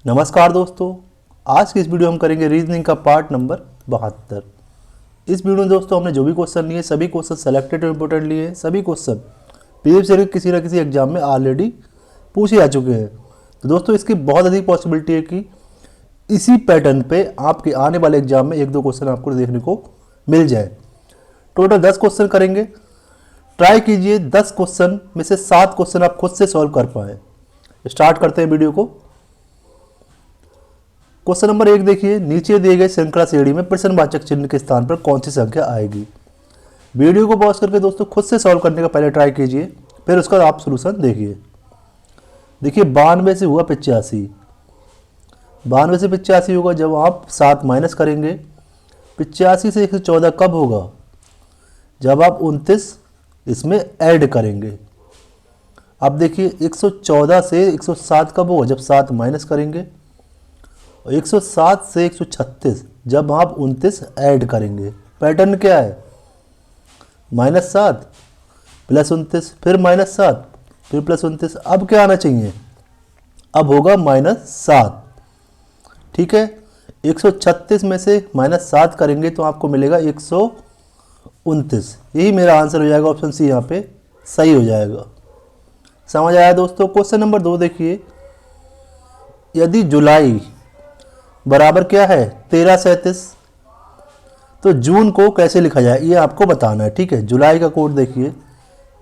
नमस्कार दोस्तों, आज की इस वीडियो हम करेंगे रीजनिंग का पार्ट नंबर 72। इस वीडियो में दोस्तों हमने जो भी क्वेश्चन लिए सभी क्वेश्चन सेलेक्टेड और इम्पोर्टेंट लिए हैं। सभी क्वेश्चन पीएफ से किसी न किसी एग्जाम में ऑलरेडी पूछे जा चुके हैं। तो दोस्तों इसकी बहुत अधिक पॉसिबिलिटी है कि इसी पैटर्न पे आपके आने वाले एग्जाम में एक दो क्वेश्चन आपको देखने को मिल जाए। टोटल 10 क्वेश्चन करेंगे। ट्राई कीजिए 10 क्वेश्चन में से 7 क्वेश्चन आप खुद से सॉल्व कर पाए। स्टार्ट करते हैं वीडियो को। क्वेश्चन नंबर 1 देखिए, नीचे दिए गए श्रृंखला श्रेणी में प्रश्नवाचक चिन्ह के स्थान पर कौन सी संख्या आएगी। वीडियो को पॉज करके दोस्तों खुद से सॉल्व करने का पहले ट्राई कीजिए, फिर उसका आप सोल्यूशन देखिए। देखिए 92 से हुआ 85, 92 से 85 होगा जब आप 7 माइनस करेंगे। 85 से 114 कब होगा, जब आप 29 इसमें ऐड करेंगे। अब देखिए 114 से 107 कब होगा, जब 7 माइनस करेंगे। और 107 से 136 जब आप 29 ऐड करेंगे। पैटर्न क्या है, -7 प्लस 29 फिर -7 फिर प्लस 29। अब क्या आना चाहिए, अब होगा -7। ठीक है, 136 में से -7 करेंगे तो आपको मिलेगा 129। यही मेरा आंसर हो जाएगा, ऑप्शन सी यहाँ पे सही हो जाएगा। समझ आया दोस्तों। क्वेश्चन नंबर 2 देखिए, यदि जुलाई बराबर क्या है 1337, तो जून को कैसे लिखा जाए ये आपको बताना है। ठीक है, जुलाई का कोड देखिए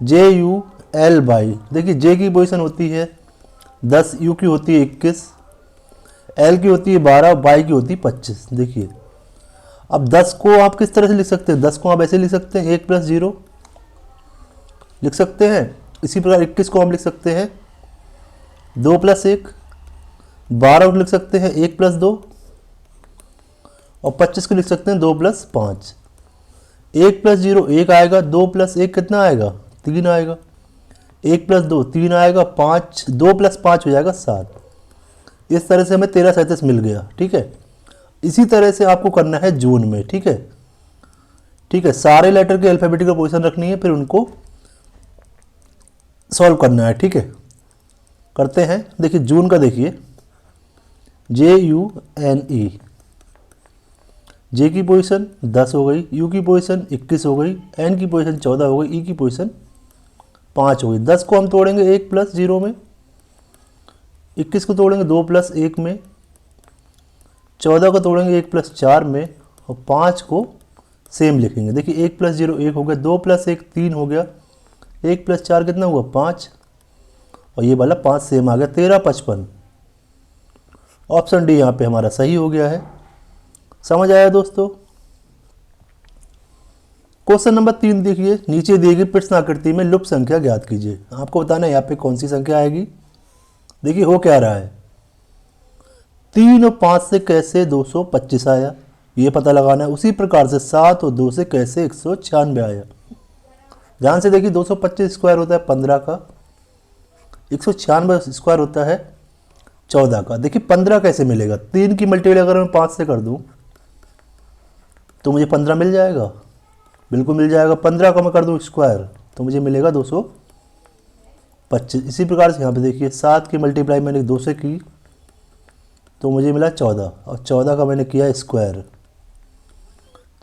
JUL22। देखिए जे की पोजीशन होती है 10, यू की होती है 21, एल की होती है 12, वाई की होती है 25। देखिए अब 10 को आप किस तरह से लिख सकते हैं, 10 को आप ऐसे लिख सकते हैं 1 + 0 लिख सकते हैं। इसी प्रकार 21 को हम लिख सकते हैं 2 + 1, 12 को लिख सकते हैं 1 + 2 और 25 को लिख सकते हैं 2 + 5। 1 + 0 1 आएगा, 2 + 1 कितना आएगा 3 आएगा, 1 + 2 3 आएगा, 5 2 + 5 हो जाएगा 7। इस तरह से हमें 1337 मिल गया। ठीक है, इसी तरह से आपको करना है जून में। ठीक है, ठीक है, सारे लेटर के अल्फाबेटिकल पोजीशन रखनी है, फिर उनको सॉल्व करना है। ठीक है, करते हैं। देखिए जून का देखिए JUNE, जे की पोजीशन 10 हो गई, यू की पोजीशन 21 हो गई, एन की पोजीशन 14 हो गई, ई की पोजीशन 5 हो गई। 10 को हम तोड़ेंगे 1 + 0 में, 21 को तोड़ेंगे 2 + 1 में, 14 को तोड़ेंगे 1 + 4 में और 5 को सेम लिखेंगे। देखिए 1 + 0 1 हो गया, 2 + 1 3 हो गया, 1 + 4 कितना हुआ 5 और ये वाला 5 सेम आ गया 1355। ऑप्शन डी यहाँ पे हमारा सही हो गया है। समझ आया दोस्तों। क्वेश्चन नंबर 3 देखिए, नीचे दी गई प्रश्न आकृति में लुप्त संख्या ज्ञात कीजिए। आपको बताना है यहाँ पे कौन सी संख्या आएगी। देखिए हो क्या रहा है, 3 और 5 से कैसे 225 आया ये पता लगाना है। उसी प्रकार से 7 और 2 से कैसे 196 आया। ध्यान से देखिए 225 स्क्वायर होता है 15 का, 196 स्क्वायर होता है 14 का। देखिए 15 कैसे मिलेगा, 3 की मल्टीप्लाई अगर मैं 5 से कर दूं तो मुझे 15 मिल जाएगा, बिल्कुल मिल जाएगा। 15 का मैं कर दूं स्क्वायर तो मुझे मिलेगा 225। इसी प्रकार से यहाँ पे देखिए 7 की मल्टीप्लाई मैंने 2 से की तो मुझे मिला 14 और 14 का मैंने किया स्क्वायर,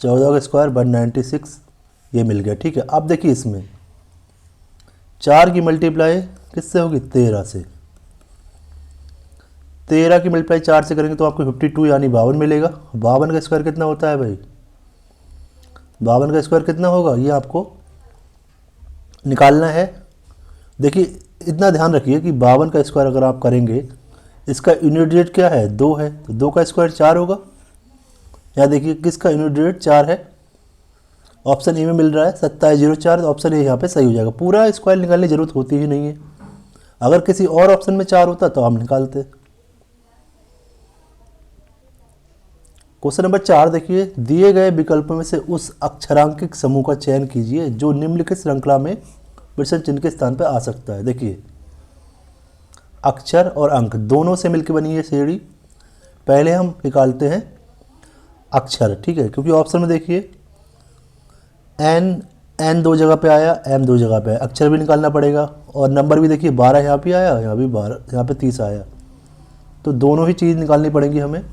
14 का स्क्वायर 196 ये मिल गया। ठीक है, अब देखिए इसमें 4 की मल्टीप्लाई किससे होगी 13 से, 13 की मल्टीप्लाई 4 से करेंगे तो आपको 52 यानी 52 मिलेगा। 52 का स्क्वायर कितना होता है भाई, 52 का स्क्वायर कितना होगा ये आपको निकालना है। देखिए इतना ध्यान रखिए कि 52 का स्क्वायर अगर आप करेंगे, इसका यूनिट डिजिट क्या है 2 है, तो 2 का स्क्वायर 4 होगा। यहाँ देखिए किसका यूनिट डिजिट 4 है, ऑप्शन ए में मिल रहा है 2704, तो ऑप्शन ए यहाँ पे सही हो जाएगा। पूरा स्क्वायर निकालने की जरूरत होती ही नहीं है, अगर किसी और ऑप्शन में 4 होता तो हम निकालते। क्वेश्चन नंबर 4 देखिए, दिए गए विकल्पों में से उस अक्षरांकित समूह का चयन कीजिए जो निम्नलिखित श्रृंखला में प्रश्न चिन्ह के स्थान पर आ सकता है। देखिए अक्षर और अंक दोनों से मिलकर बनी है श्रेणी। पहले हम निकालते हैं अक्षर। ठीक है, क्योंकि ऑप्शन में देखिए एन 2 जगह पे आया, एम 2 जगह पे आया, अक्षर भी निकालना पड़ेगा और नंबर भी देखिए 12 यहाँ पे आया, यहाँ भी 12, यहाँ पे 30 आया। तो दोनों ही चीज़ निकालनी पड़ेंगी हमें।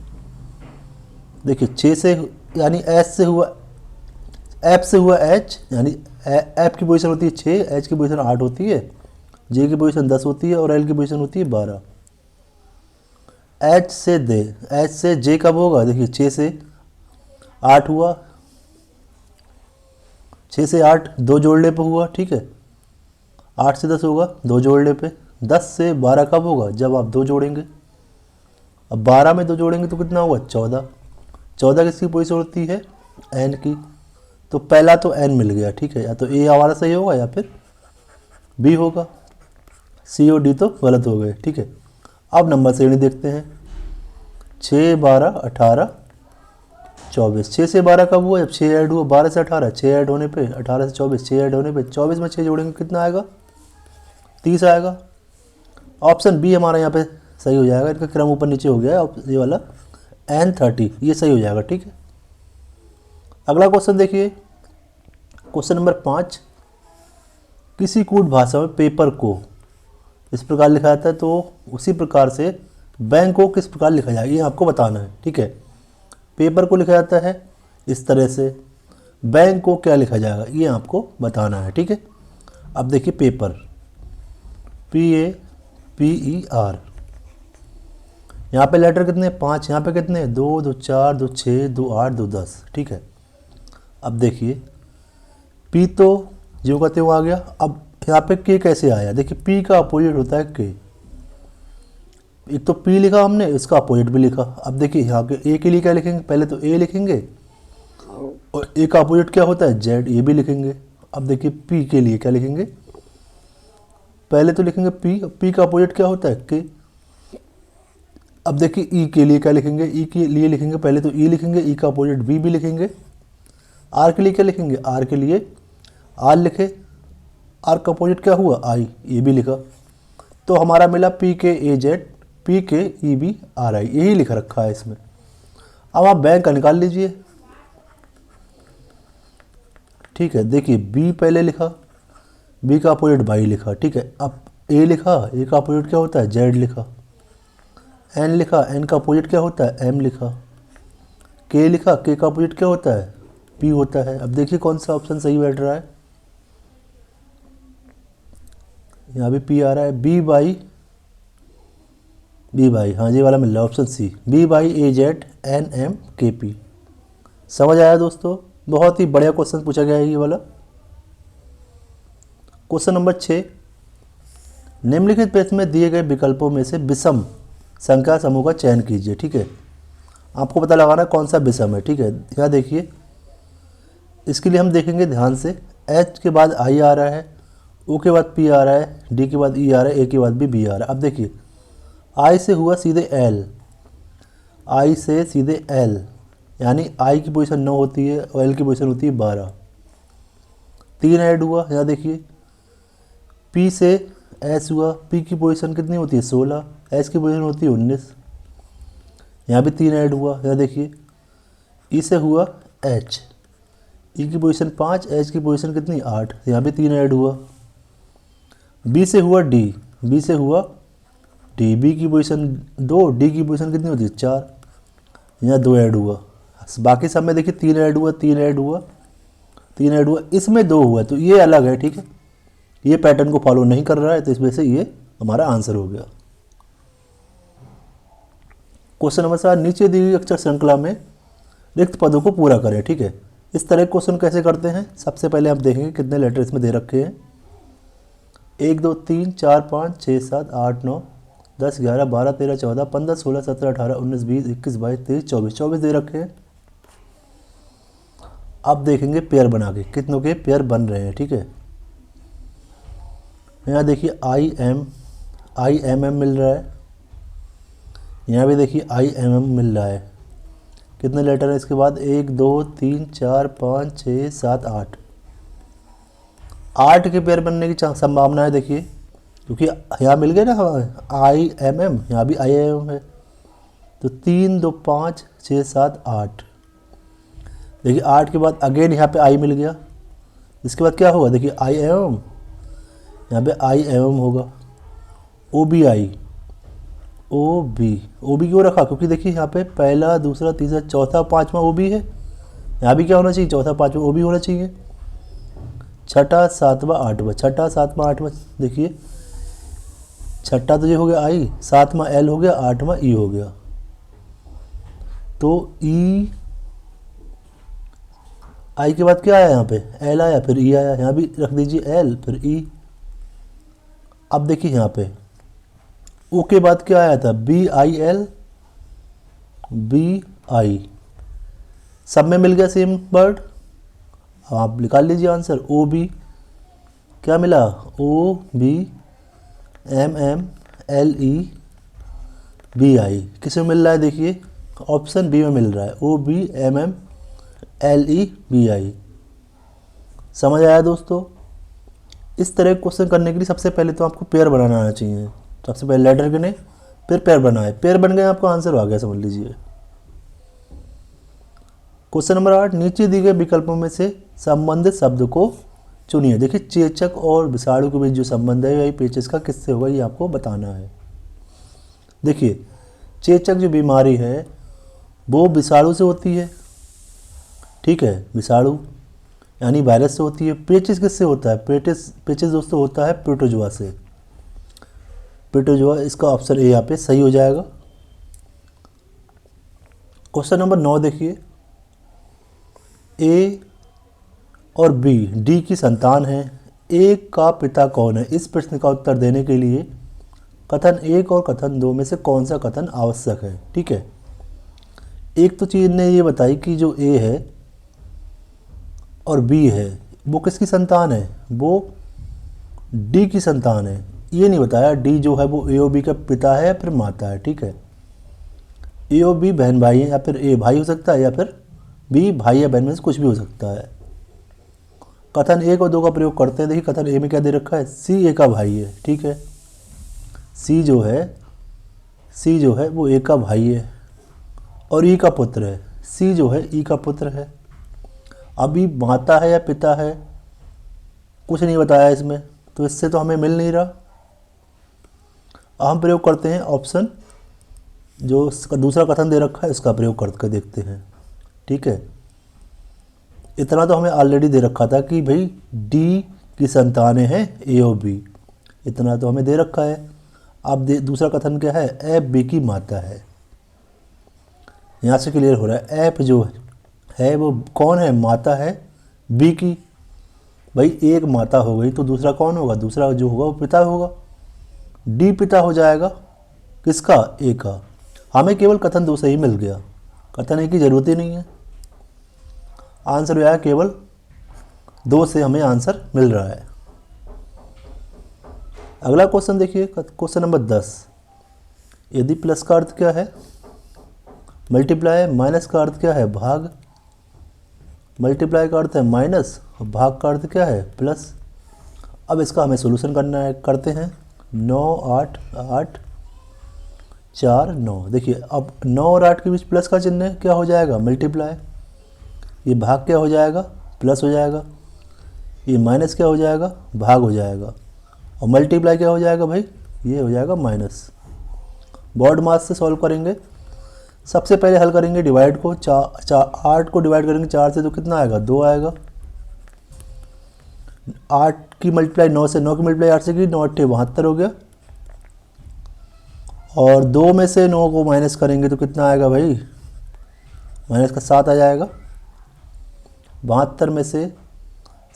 देखिए 6 से यानी एच से हुआ, एफ से हुआ एच, यानी एफ की पोजीशन होती है 6, एच की पोजीशन 8 होती है, जे की पोजीशन 10 होती है और एल की पोजीशन होती है 12। एच से दे, एच से जे कब होगा, देखिए 6 से 8 हुआ, 6 से 8 दो जोड़ने पे हुआ, ठीक है। 8 से 10 होगा दो जोड़ने पे। 10 से 12 कब होगा, जब आप दो जोड़ेंगे। अब 12 में दो जोड़ेंगे तो कितना होगा, 14। 14 किसकी पोजीशन होती है, एन की। तो पहला तो एन मिल गया, ठीक है। या तो ए हमारा सही होगा या फिर बी होगा, सी और डी तो गलत हो गए, ठीक है। अब नंबर श्रेणी देखते हैं। 6, 12, 18, 24। 6 से 12 कब हुआ, जब 6 ऐड हुआ। 12 से 18, 6 ऐड होने पे, 18 से 24, 6 ऐड होने पे, 24 में 6 जोड़ेंगे कितना आएगा, 30 आएगा। ऑप्शन बी हमारा यहाँ पे सही हो जाएगा। इनका क्रम ऊपर नीचे हो गया है, ये वाला N30 ये सही हो जाएगा, ठीक है। अगला क्वेश्चन देखिए, क्वेश्चन नंबर 5। किसी कूट भाषा में पेपर को इस प्रकार लिखा जाता है, तो उसी प्रकार से बैंक को किस प्रकार लिखा जाएगा ये आपको बताना है, ठीक है। पेपर को लिखा जाता है इस तरह से, बैंक को क्या लिखा जाएगा ये आपको बताना है, ठीक है। अब देखिए पेपर, PAPER, यहाँ पे लेटर कितने 5, यहाँ पे कितने 2, 2, 4, 2, 6, 2, 8, 2, 10, ठीक है। अब देखिए पी तो जो कहते हो आ गया। अब यहाँ पे के कैसे आया, देखिए पी का अपोजिट होता है के। एक तो पी लिखा हमने, इसका अपोजिट भी लिखा। अब देखिए यहाँ के ए के लिए क्या लिखेंगे, पहले तो ए लिखेंगे और ए का अपोजिट क्या होता है जेड, ये भी लिखेंगे। अब देखिए पी के लिए क्या लिखेंगे, पहले तो लिखेंगे पी, पी का अपोजिट क्या होता है के। अब देखिए ई के लिए क्या लिखेंगे, ई के लिए लिखेंगे पहले तो ई लिखेंगे, ई का अपोजिट बी भी लिखेंगे। आर के लिए क्या लिखेंगे, आर के लिए आर लिखे, आर का अपोजिट क्या हुआ आई, ये भी लिखा। तो हमारा मिला पी के ए जेड, पी के ई बी आर आई, यही लिख रखा है इसमें। अब आप बैंक का निकाल लीजिए, ठीक है। देखिए बी पहले लिखा, बी का अपोजिट बाई लिखा, ठीक है। अब ए लिखा, ए का अपोजिट क्या होता है जेड लिखा। एन लिखा, एन का अपोजिट क्या होता है एम लिखा। के लिखा, के का अपोजिट क्या होता है पी होता है। अब देखिए कौन सा ऑप्शन सही बैठ रहा है, यहाँ भी पी आ रहा है। बी बाई, हाँ ये वाला मिल रहा है option C, B by A Z N M K P. समझ आया दोस्तों, बहुत ही बढ़िया क्वेश्चन पूछा गया है ये वाला। Question number 6। निम्नलिखित प्रश्न में दिए गए विकल्पों में से विषम संख्या समूह का चयन कीजिए, ठीक है। आपको पता लगाना कौन सा विषम है, ठीक है। यहाँ देखिए, इसके लिए हम देखेंगे ध्यान से। एच के बाद आई आ रहा है, ओ के बाद पी आ रहा है, डी के बाद ई आ रहा है, ए के बाद भी बी आ रहा है। अब देखिए आई से हुआ सीधे एल, आई से सीधे एल, यानी आई की पोजीशन 9 होती है और एल की पोजीशन होती है 12। 3 ऐड हुआ, यहाँ देखिए पी से एस हुआ, पी की पोजीशन कितनी होती है 16, एस की पोजीशन होती है 19। यहाँ भी 3 ऐड हुआ, यहाँ देखिए ई से हुआ एच, ई की पोजीशन 5, एच की पोजीशन कितनी 8, यहाँ भी 3 ऐड हुआ। बी से हुआ डी, बी से हुआ डी, बी की पोजीशन 2, डी की पोजीशन कितनी होती है 4, यहाँ 2 ऐड हुआ। बाकी सब में देखिए 3 ऐड हुआ, 3 ऐड हुआ, 3 ऐड हुआ, इसमें 2 हुआ, तो ये अलग है, ठीक है। ये पैटर्न को फॉलो नहीं कर रहा है, तो इस वजह से ये हमारा आंसर हो गया। Question number 7। नीचे दी गई अक्षर श्रृंखला में रिक्त पदों को पूरा करें, ठीक है। इस तरह क्वेश्चन कैसे करते हैं, सबसे पहले आप देखेंगे कितने लेटर इसमें दे रखे हैं। 1, 2, 3, 4, 5, 6, 7, 8, 9, 10, 11, 12, 13, 14, 15, 16, 17, 18, 19, 20, 21, 22, 23, 24, 24 दे रखे हैं। अब देखेंगे पेयर बना के कितनों के पेयर बन रहे हैं, ठीक है। यहाँ देखिए आई एम एम मिल रहा है, यहाँ भी देखिए आई एम एम मिल रहा है। कितने लेटर हैं इसके बाद, 1, 2, 3, 4, 5, 6, 7, 8, 8 के पेयर बनने की संभावना है। देखिए क्योंकि यहाँ मिल गए ना आई एम एम, यहाँ भी आई एम एम है, तो 3, 2, 5, 6, 7, 8। देखिए 8 के बाद अगेन यहाँ पे आई मिल गया, इसके बाद क्या होगा, देखिए आई एम एम, यहाँ पे आई एम एम होगा, O B I, O B क्यों रखा? क्योंकि देखिए यहाँ पे पहला, दूसरा, तीसरा, चौथा, पाँचवा ओ बी है। यहाँ भी क्या होना चाहिए? चौथा, पाँचवा ओ बी होना चाहिए। छठा, सातवां, आठवां, छठा, सातवां, आठवां, देखिए छठा तो ये हो गया आई, सातवां एल हो गया, आठवां ई हो गया। तो ई आई के बाद क्या आया? यहाँ पे एल आया, फिर ई आया, यहाँ भी रख दीजिए एल फिर ई। अब देखिए यहाँ पे ओ के बाद क्या आया था? B I L, B I, सब में मिल गया सेम वर्ड। आप निकाल लीजिए आंसर। ओ बी क्या मिला? O B M M L E B I, किस में मिल रहा है? देखिए ऑप्शन बी में मिल रहा है, O B M M L E B I. समझ आया दोस्तों? इस तरह क्वेश्चन करने के लिए सबसे पहले तो आपको पेयर बनाना आना चाहिए। सबसे पहले लेटर गिने, फिर पेयर बनाए, पेयर बन गए, आपका आंसर आ गया, समझ लीजिए। क्वेश्चन नंबर 8, नीचे दिए गए विकल्पों में से संबंधित शब्द को चुनिए। देखिए चेचक और विषाणु के बीच जो संबंध है, यही पेचिश का किससे होगा, ये आपको बताना है। देखिए चेचक जो बीमारी है वो विषाणु से होती है, ठीक है, विषाणु यानी वायरस से होती है। पेचिश किससे होता है? पेचिश दोस्तों होता है प्रोटोजोआ से। प्रोटोजोआ, इसका ऑप्शन ए यहाँ पे सही हो जाएगा। क्वेश्चन नंबर 9 देखिए, ए और बी डी की संतान है, ए का पिता कौन है? इस प्रश्न का उत्तर देने के लिए कथन 1 और कथन 2 में से कौन सा कथन आवश्यक है? ठीक है, एक तो चीज़ ने ये बताई कि जो ए है और बी है वो किसकी संतान है? वो डी की संतान है। ये नहीं बताया डी जो है वो ए और बी का पिता है या फिर माता है। ठीक है, ए और बी बहन भाई हैं, या फिर ए भाई हो सकता है या फिर बी भाई या बहन में से कुछ भी हो सकता है। कथन 1 और 2 का प्रयोग करते हैं। देखिए कथन ए में क्या दे रखा है? सी ए का भाई है। ठीक है, सी जो है वो ए का भाई है और ई का पुत्र है। सी जो है ई का पुत्र है। अभी माता है या पिता है कुछ नहीं बताया इसमें, तो इससे तो हमें मिल नहीं रहा। हम प्रयोग करते हैं ऑप्शन जो दूसरा कथन दे रखा है इसका प्रयोग करके देखते हैं। ठीक है, इतना तो हमें ऑलरेडी दे रखा था कि भाई डी की संतानें हैं ए और बी, इतना तो हमें दे रखा है। अब दूसरा कथन क्या है? एफ बी की माता है। यहाँ से क्लियर हो रहा है एफ जो है वो कौन है? माता है बी की। भाई एक माता हो गई तो दूसरा कौन होगा? दूसरा जो होगा वो पिता होगा। डी पिता हो जाएगा किसका? ए का। हमें केवल कथन 2 से ही मिल गया, कथन 1 की जरूरत ही नहीं है। आंसर आया केवल 2 से हमें आंसर मिल रहा है। अगला क्वेश्चन देखिए, क्वेश्चन नंबर 10, यदि प्लस का अर्थ क्या है? मल्टीप्लाई, माइनस का अर्थ क्या है? भाग। मल्टीप्लाई का अर्थ है माइनस और भाग का अर्थ क्या है? प्लस। अब इसका हमें सॉल्यूशन करना है, करते हैं। 9 8 8 4 9। देखिए अब 9 और 8 के बीच प्लस का चिन्ह है, क्या हो जाएगा? मल्टीप्लाई। ये भाग क्या हो जाएगा? प्लस हो जाएगा। ये माइनस क्या हो जाएगा? भाग हो जाएगा। और मल्टीप्लाई क्या हो जाएगा भाई? ये हो जाएगा माइनस। बॉड मास से सॉल्व करेंगे। सबसे पहले हल करेंगे डिवाइड को। 8 को डिवाइड करेंगे 4 से तो कितना आएगा? 2 आएगा। 8 की मल्टीप्लाई 9 से, 9 की मल्टीप्लाई 8 से की, 9 8 72 हो गया। और 2 में से 9 को माइनस करेंगे तो कितना आएगा भाई? माइनस का 7 आ जाएगा। 72 में से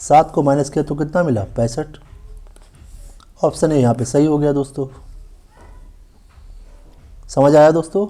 7 को माइनस किया तो कितना मिला? 65। ऑप्शन ए यहाँ पे सही हो गया दोस्तों। समझ आया दोस्तों?